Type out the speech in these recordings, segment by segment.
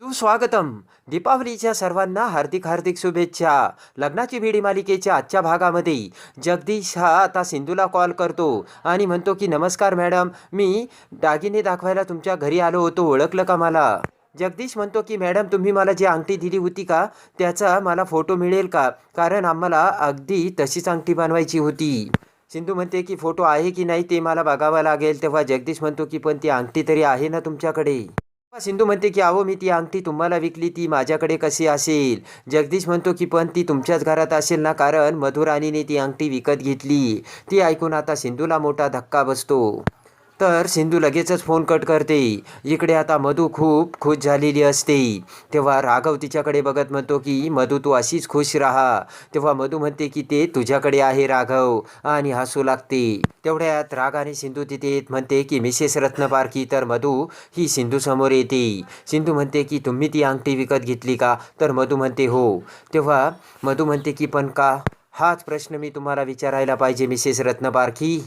सुस्वागतम. दीपावलीच्या सर्वांना हार्दिक हार्दिक शुभेच्छा. लग्नाची बेडी मालिकेच्या आजच्या भागामध्ये जगदीश हा आता सिंधूला कॉल करतो आणि म्हणतो की नमस्कार मॅडम, मी दागिने दाखवायला तुमच्या घरी आलो होतो, ओळखलं का मला? जगदीश म्हणतो की मॅडम, तुम्ही मला जी अंगठी दिली होती का त्याचा मला फोटो मिळेल का, कारण आम्हाला अगदी तशीच अंगठी बनवायची होती. सिंधू म्हणते की फोटो आहे की नाही ते मला बघावं लागेल. तेव्हा जगदीश म्हणतो की पण ती अंगठी तरी आहे ना तुमच्याकडे? सिंधू म्हणते की अहो, मी ती अंगठी तुम्हाला विकली, ती माझ्याकडे कशी असेल? जगदीश म्हणतो की पण ती तुमच्याच घरात असेल ना, कारण मधुराणीने ती अंगठी विकत घेतली. ती ऐकून आता सिंधूला मोठा धक्का बसतो. तर सिंधू लगेचच फोन कट करते. इकडे आता मधू खूप खुश झालेली असते. तेव्हा राघव तिच्याकडे बघत म्हणतो की मधू, तू अशीच खुश राहा. तेव्हा मधू म्हणते की ते तुझ्याकडे आहे राघव, आणि हसू लागते. तेवढ्यात राग आणि सिंधू तिथे येत म्हणते की मिसेस रत्नपारखी. तर मधू ही सिंधू समोर येते. सिंधू म्हणते की तुम्ही ती अंगठी विकत घेतली का? तर मधू म्हणते हो. तेव्हा मधू म्हणते की पण का? हाच प्रश्न मी तुम्हाला विचारायला पाहिजे मिसेस रत्नपारखी.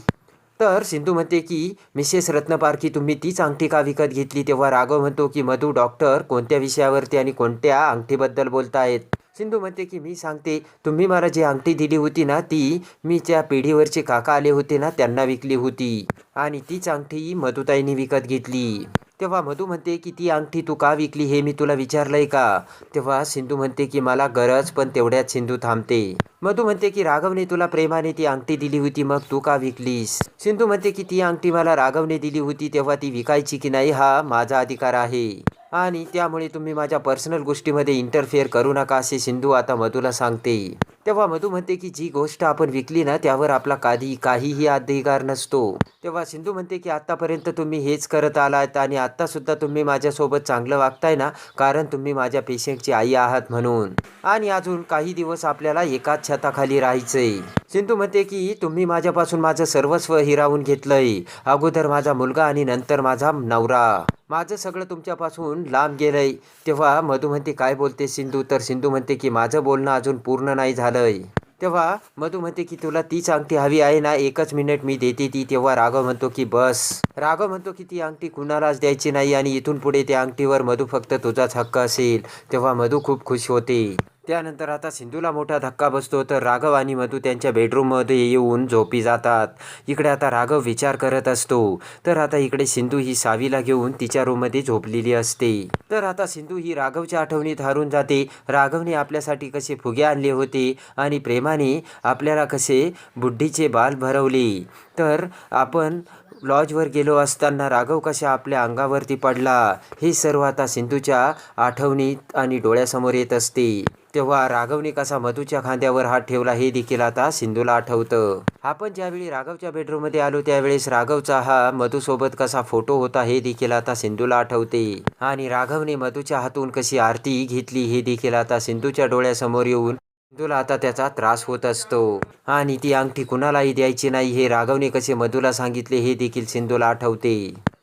तर सिंधू म्हणते की मिसेस रत्नपारखी, तुम्ही तीच अंगठी का विकत घेतली? तेव्हा राघव म्हणतो की मधू, डॉक्टर कोणत्या विषयावरती आणि कोणत्या अंगठीबद्दल बोलतायत? सिंधू म्हणते की मी सांगते, तुम्ही मला जी अंगठी दिली होती ना, ती मी त्या पिढीवरचे काका आले होते ना त्यांना विकली होती, आणि तीच अंगठी मधुताईंनी विकत घेतली. तेव्हा मधू म्हणते की ती अंगठी तू का विकली हे मी तुला विचारलंय का? तेव्हा सिंधू म्हणते की मला गरज. पण तेवढ्यात सिंधू थांबते. मधू म्हणते की राघवने तुला प्रेमाने ती अंगठी दिली होती, मग तू का विकलीस? सिंधू म्हणते की ती अंगठी मला राघवने दिली होती, तेव्हा ती विकायची की नाही हा माझा अधिकार आहे, आणि त्यामुळे तुम्ही माझ्या पर्सनल गोष्टीमध्ये इंटरफेअर करू नका, असे सिंधू आता मधूला सांगते. तेव्हा मधू म्हणते की जी गोष्ट आपण विकली ना त्यावर आपला काहीही अधिकार नसतो. तेव्हा सिंधू म्हणते की आत्तापर्यंत तुम्ही हेच करत आलात, आणि आत्तासुद्धा तुम्ही माझ्यासोबत चांगलं वागताय ना, कारण तुम्ही माझ्या पेशंटची आई आहात म्हणून, आणि अजून काही दिवस आपल्याला एकाच छताखाली राहायचंय. सिंधू म्हणते की तुम्ही माझ्यापासून माझं सर्वस्व हिरावून घेतलंय. अगोदर माझा मुलगा आणि नंतर माझा नवरा. माझं सगळं तुमच्यापासून लांब गेलंय. तेव्हा मधू म्हणते काय बोलते सिंधू? तर सिंधू म्हणते की माझं बोलणं अजून पूर्ण नाही झालंय. तेव्हा मधू म्हणते की तुला तीच अंगठी हवी आहे ना, एकच मिनिट मी देते ती. तेव्हा राघव म्हणतो की बस. राघव म्हणतो की ती अंगठी कुणालाच द्यायची नाही, आणि इथून पुढे त्या अंगठीवर मधू फक्त तुझाच हक्क असेल. तेव्हा मधू खूप खुश होते. त्यानंतर आता सिंधूला मोठा धक्का बसतो. तर राघव आणि मधू त्यांच्या बेडरूममध्ये येऊन झोपी जातात. इकडे आता राघव विचार करत असतो. तर आता इकडे सिंधू ही सावीला घेऊन तिच्या रूममध्ये झोपलेली असते. तर आता सिंधू ही राघवच्या आठवणीत हारून जाते. राघवने आपल्यासाठी कसे फुगे आणले होते, आणि प्रेमाने आपल्याला कसे बुड्ढीचे बाल भरवले. तर आपण लॉजवर गेलो असताना राघव कशा आपल्या अंगावरती पडला, हे सर्व आता सिंधूच्या आठवणीत आणि डोळ्यासमोर येत असते. तेव्हा राघवने कसा मधूच्या खांद्यावर हात ठेवला हे देखील आता सिंधूला आठवतं. आपण ज्यावेळी राघवच्या बेडरूममध्ये आलो त्यावेळेस राघवचा हा मधूसोबत कसा फोटो होता हे देखील आता सिंधूला आठवते, आणि राघवने मधूच्या हातून कशी आरती घेतली हे देखील आता सिंधूच्या डोळ्यासमोर येऊन सिंधूला आता त्याचा त्रास होत असतो. आणि ती अंगठी कुणालाही द्यायची नाही हे राघवने कसे मधूला सांगितले हे देखील सिंधूला आठवते.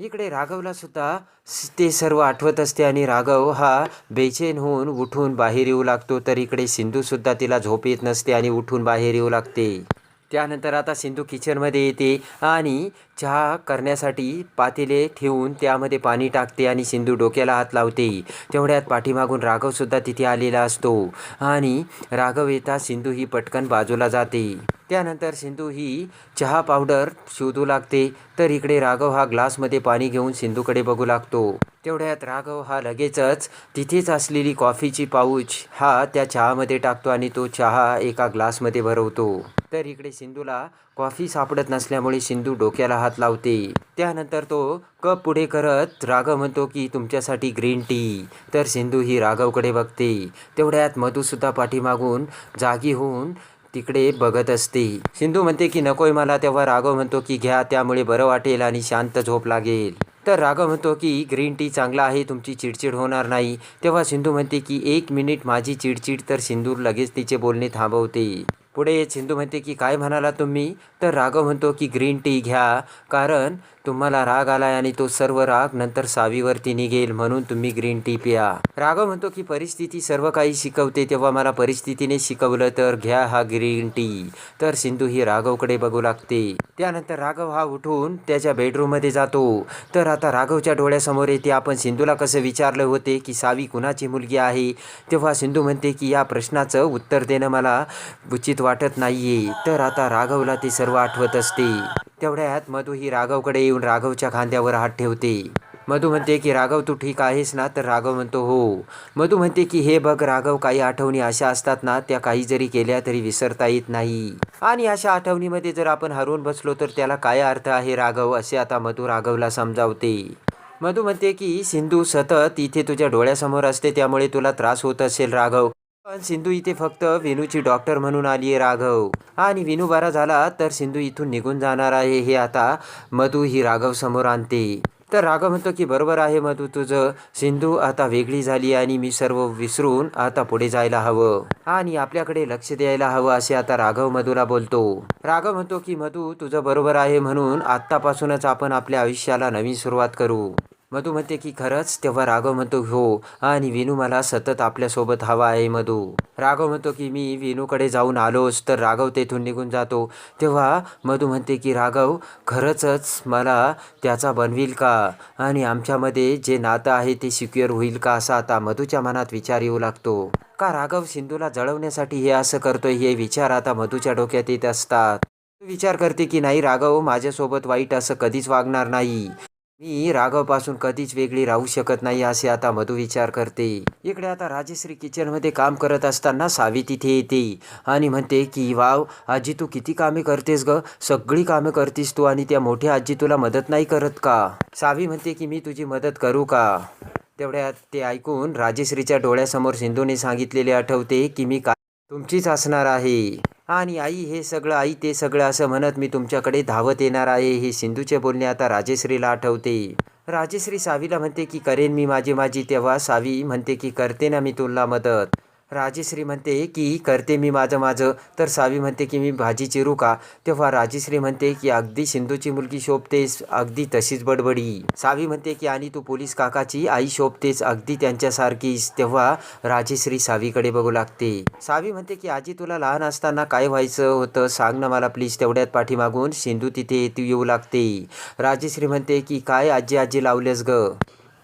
इकडे राघवला सुद्धा ते सर्व आठवत असते, आणि राघव हा बेचैन होऊन उठून बाहेर येऊ लागतो. तर इकडे सिंधू सुद्धा तिला झोप येत नसते आणि उठून बाहेर येऊ लागते. त्यानंतर आता सिंधू किचनमध्ये येते आणि चहा करण्यासाठी पातेले ठेवून त्यामध्ये पाणी टाकते, आणि सिंधू डोक्याला हात लावते. तेवढ्यात पाठीमागून राघवसुद्धा तिथे आलेला असतो, आणि राघव येता सिंधू ही पटकन बाजूला जाते. त्यानंतर सिंधू ही चहा पावडर शोधू लागते. तर इकडे राघव हा ग्लासमध्ये पाणी घेऊन सिंधूकडे बघू लागतो. तेवढ्यात राघव हा लगेचच तिथेच असलेली कॉफीची पाऊच हा त्या चहामध्ये टाकतो, आणि तो चहा एका ग्लासमध्ये भरवतो. तर इकडे सिंधूला कॉफी सापडत नसल्यामुळे सिंधू डोक्याला हात लावते. त्यानंतर तो कप पुढे करत राघव म्हणतो की तुमच्यासाठी ग्रीन टी. तर सिंधू ही राघवकडे बघते. तेवढ्यात मधूसुद्धा पाठीमागून जागी होऊन तिकडे बघत असते. सिंधू म्हणते की नकोय मला. तेव्हा राघव म्हणतो की घ्या, त्यामुळे बरं वाटेल आणि शांत झोप लागेल. तर राघव म्हणतो की ग्रीन टी चांगला आहे, तुमची चिडचिड होणार नाही. तेव्हा सिंधू म्हणते की एक मिनिट माझी चिडचिड. तर सिंधू लगेच तिचे बोलणे थांबवते. पुढे सिंधू म्हणते की काय म्हणाला तुम्ही? तर राघव म्हणतो की ग्रीन टी घ्या, कारण तुम्हाला राग आलाय आणि तो सर्व राग नंतर सावीवरती निघेल, म्हणून तुम्ही ग्रीन टी प्या. राघव म्हणतो की परिस्थिती सर्व काही शिकवते, तेव्हा मला परिस्थितीने शिकवलं तर घ्या हा ग्रीन टी. तर सिंधू ही राघवकडे बघू लागते. त्यानंतर राघव हा उठून त्याच्या बेडरूममध्ये जातो. तर आता राघवच्या डोळ्यासमोर येते आपण सिंधूला कसं विचारलं होते की सावी कुणाची मुलगी आहे. तेव्हा सिंधू म्हणते की या प्रश्नाचं उत्तर देणं मला उचित वाटत नाहीये. तर आता राघवला ते सर्व आठवत असते. तेवढ्यात मधू ही राघवकडे येऊन राघवच्या खांद्यावर हात ठेवते. मधू म्हणते की राघव तू ठीक आहेस ना? तर राघव म्हणतो हो. मधू म्हणते की हे बघ राघव, काही आठवणी अशा असतात ना, त्या काही जरी केल्या तरी विसरता येत नाही, आणि अशा आठवणीमध्ये जर आपण हरवून बसलो तर त्याला काय अर्थ आहे राघव, असे आता मधू राघवला समजावते. मधू म्हणते की सिंधू सतत इथे तुझ्या डोळ्यासमोर असते, त्यामुळे तुला त्रास होत असेल राघव, पण सिंधू इथे फक्त विनूची डॉक्टर म्हणून आली आहे राघव, आणि विनू बरा झाला तर सिंधू इथून निघून जाणार आहे, हे आता मधू ही राघव समोर आणते. तर राघव म्हणतो की बरोबर आहे मधू तुझं, सिंधू आता वेगळी झाली आणि मी सर्व विसरून आता पुढे जायला हवं आणि आपल्याकडे लक्ष द्यायला हवं, असे आता राघव मधूला बोलतो. राघव म्हणतो की मधू तुझं बरोबर आहे, म्हणून आत्तापासूनच आपण आपल्या आयुष्याला नवीन सुरुवात करू. मधू म्हणते की खरंच? तेव्हा राघव म्हणतो हो, आणि विनू मला सतत आपल्यासोबत हवा आहे मधू. राघव म्हणतो की मी विनूकडे जाऊन आलोच. तर राघव तेथून निघून जातो. तेव्हा मधू म्हणते की राघव खरंच मला त्याचा बनवील का, आणि आमच्यामध्ये जे नातं आहे ते सिक्युअर होईल का, असा आता मधूच्या मनात विचार येऊ लागतो. का राघव सिंधूला जळवण्यासाठी हे असं करतोय, हे विचार आता मधूच्या डोक्यात येत असतात. विचार करते की नाही, राघव माझ्यासोबत वाईट असं कधीच वागणार नाही, मी राघवपासून कधीच वेगळी राहू शकत नाही, असे आता मधू विचार करते. इकडे आता राजश्री किचनमध्ये काम करत असताना सावी तिथे येते आणि म्हणते की वाव आजी, तू किती कामे करतेस ग, सगळी कामे करतीस तू, आणि त्या मोठ्या आजी तुला मदत नाही करत का? सावी म्हणते की मी तुझी मदत करू का? तेवढ्यात ते ऐकून राजश्रीच्या डोळ्यासमोर सिंधूने सांगितलेले आठवते की मी तुमचीच असणार आहे, आणि आई हे सगळं, आई ते सगळं असं म्हणत मी तुमच्याकडे धावत येणार आहे, हे सिंधूचे बोलणे आता राजश्रीला आठवते. राजश्री सावीला म्हणते की करेन मी माझी, तेव्हा सावी म्हणते की करते ना मी तुला मदत. राजश्री म्हणते की करते मी माझं. तर सावी म्हणते की मी भाजी चिरू का? तेव्हा राजश्री म्हणते की अगदी सिंधूची मुलगी शोभतेस, अगदी तशीच बडबडी. सावी म्हणते की आणि तू पोलीस काकाची आई शोभतेस, अगदी त्यांच्यासारखीच. तेव्हा राजश्री सावीकडे बघू लागते. सावी म्हणते की आजी तुला लहान असताना काय व्हायचं होतं सांग ना मला प्लीज. तेवढ्यात पाठीमागून सिंधू तिथे येऊ लागते. राजश्री म्हणते की काय आजी लावलेस ग?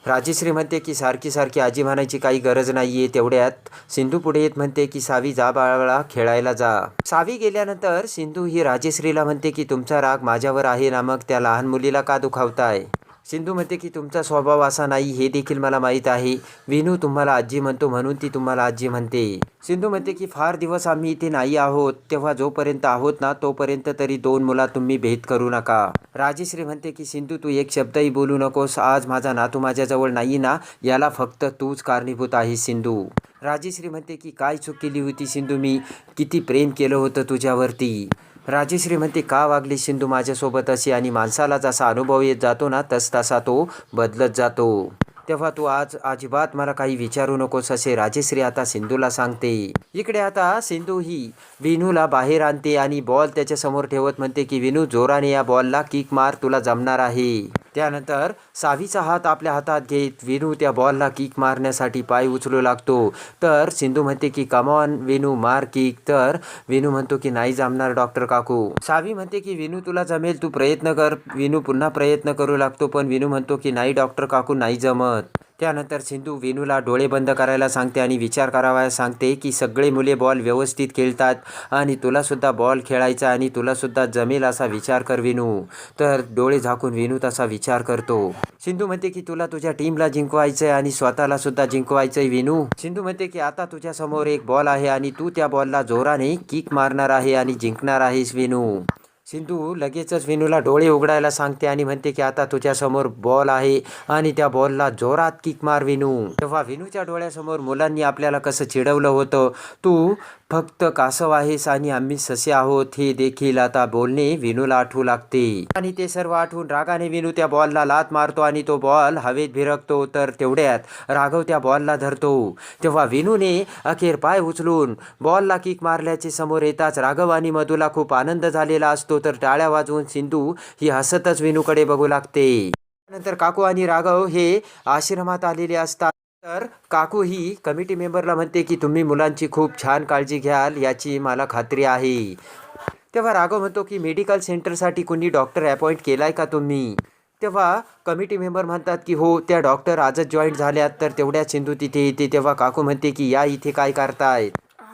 राजश्री म्हणते की सारखी आजी म्हणायची काही गरज नाहीये. तेवढ्यात सिंधू पुढे येत म्हणते की सावी जा बाळा खेळायला जा. सावी गेल्यानंतर सिंधू ही राजश्रीला म्हणते की तुमचा राग माझ्यावर आहे ना, मग त्या लहान मुलीला का दुखावताय? सिंधू म्हणते की तुमचा स्वभाव असा नाही हे देखील मला माहीत आहे. विनू तुम्हाला आजी म्हणतो म्हणून ती तुम्हाला आजी म्हणते. सिंधू म्हणते की फार दिवस आम्ही इथे नाही आहोत, तेव्हा जोपर्यंत आहोत ना तोपर्यंत तरी 2 मुला तुम्ही भेद करू नका. राजश्री म्हणते की सिंधू तू एक शब्दही बोलू नकोस, आज माझा नातू माझ्याजवळ नाही ना, याला फक्त तूच कारणीभूत आहे सिंधू. राजश्री म्हणते की काय चूक केली होती सिंधू, मी किती प्रेम केलं होतं तुझ्यावरती. राजश्री म्हणते का वागली सिंधू माझ्यासोबत अशी, आणि माणसाला जसा अनुभव येत जातो ना तसा तो बदलत जातो, तेव्हा तू आज अजिबात मला काही विचारू नकोस, असे राजश्री आता सिंधूला सांगते. इकडे आता सिंधू ही विनूला बाहेर आणते आणि बॉल त्याच्यासमोर ठेवत म्हणते की विनू जोराने या बॉलला किक मार, तुला जमणार आहे. त्यानंतर सावीचा हात आपल्या हातात घेत विनू त्या बॉलला किक मारण्यासाठी पाय उचलू लागतो. तर सिंधू म्हणते की कमॉन विनू मार किक. तर विनू म्हणतो की नाही जमणार डॉक्टर काकू. सावी म्हणते की विनू तुला जमेल, तू प्रयत्न कर. विनू पुन्हा प्रयत्न करू लागतो, पण विनू म्हणतो की नाही डॉक्टर काकू नाही जमत. त्यानंतर सिंधू विनूला डोळे बंद करायला सांगते आणि विचार करायला सांगते की सगळे मुले बॉल व्यवस्थित खेळतात आणि तुलासुद्धा बॉल खेळायचा आणि तुलासुद्धा जमेल असा विचार कर विनू. तर डोळे झाकून विनू तसा विचार करतो. सिंधू म्हणते की तुला तुझ्या टीमला जिंकवायचंय आणि स्वतःला सुद्धा जिंकवायचंय विनू. सिंधू म्हणते की आता तुझ्या समोर एक बॉल आहे आणि तू त्या बॉलला जोराने किक मारणार आहे आणि जिंकणार आहेस विनू. सिंधू लगेचच विनूला डोळे उघडायला सांगते आणि म्हणते की आता तुझ्यासमोर बॉल आहे आणि त्या बॉलला जोरात किक मार विनू. तेव्हा विनूच्या डोळ्यासमोर मुलांनी आपल्याला कसं चिडवलं होतं, तू फक्त कासव आहेस आणि आम्ही ससे आहोत हे देखील आता बोलणे विनूला आठवू लागते. आणि ते सर्व आठवून रागाने विनू त्या बॉलला लात मारतो आणि तो बॉल हवेत भिरकतो. तर तेवढ्यात राघव त्या बॉलला धरतो. तेव्हा विनूने अखेर पाय उचलून बॉलला किक मारल्याचे समोर येताच राघव आणि मधूला खूप आनंद झालेला असतो. तर टाळ्या वाजवून सिंधू ही हसतच विनूकडे बघू लागते. नंतर काकू आणि राघव हे आश्रमात आलेले असतात. तर काकू ही कमिटी मेंबरला म्हणते की तुम्ही मुलांची खूप छान काळजी घ्याल याची मला खात्री आहे. तेव्हा राघव म्हणतो की मेडिकल सेंटरसाठी कोणी डॉक्टर अपॉइंट केलाय का तुम्ही. तेव्हा कमिटी मेंबर म्हणतात की हो, त्या डॉक्टर आजच जॉईन झाल्यात. तर तेवढ्यात सिंधू तिथे येते. तेव्हा काकू म्हणते की या इथे काय करतायत.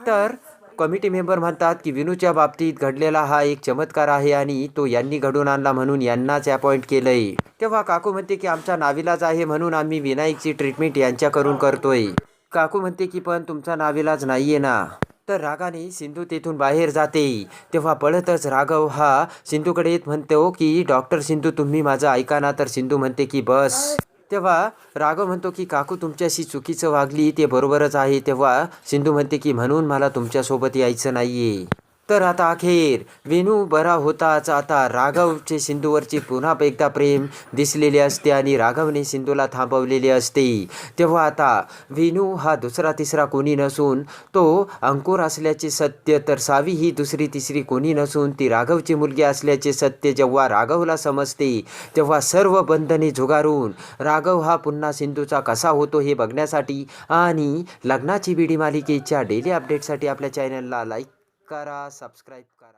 तर कमिटी मेंबर म्हणतात की विनूच्या बाबतीत घडलेला हा एक चमत्कार आहे आणि तो यांनी घडून आणला म्हणून यांनाच अपॉइंट केलंय. तेव्हा काकू म्हणते की आमचा नाविलाज आहे म्हणून आम्ही विनायकची ट्रीटमेंट यांच्याकडून करतोय. काकू म्हणते की पण तुमचा नाविलाज नाहीये ना. तर रागाने सिंधू तेथून बाहेर जाते. तेव्हा पळतच राघव हा सिंधूकडे येत म्हणतो की डॉक्टर सिंधू तुम्ही माझं ऐका ना. तर सिंधू म्हणते की बस. तेव्हा राघव म्हणतो की काकू तुमच्याशी चुकीचं वागली ते बरोबरच आहे. तेव्हा सिंधू म्हणते की म्हणून मला तुमच्यासोबत यायचं नाहीये. तर आता अखेर विनू बरा होताच आता राघवचे सिंधूवरचे पुन्हा एकदा प्रेम दिसलेले असते आणि राघवने सिंधूला थांबवलेले असते. तेव्हा आता विनू हा दुसरा तिसरा कोणी नसून तो अंकुर असल्याचे सत्य, तर सावी ही दुसरी तिसरी कोणी नसून ती राघवची मुलगी असल्याचे सत्य जेव्हा राघवला समजते तेव्हा सर्व बंधने झुगारून राघव हा पुन्हा सिंधूचा कसा होतो हे बघण्यासाठी आणि लग्नाची बीडी मालिकेच्या डेली अपडेटसाठी आपल्या चॅनलला लाईक करा, सबस्क्राईब करा.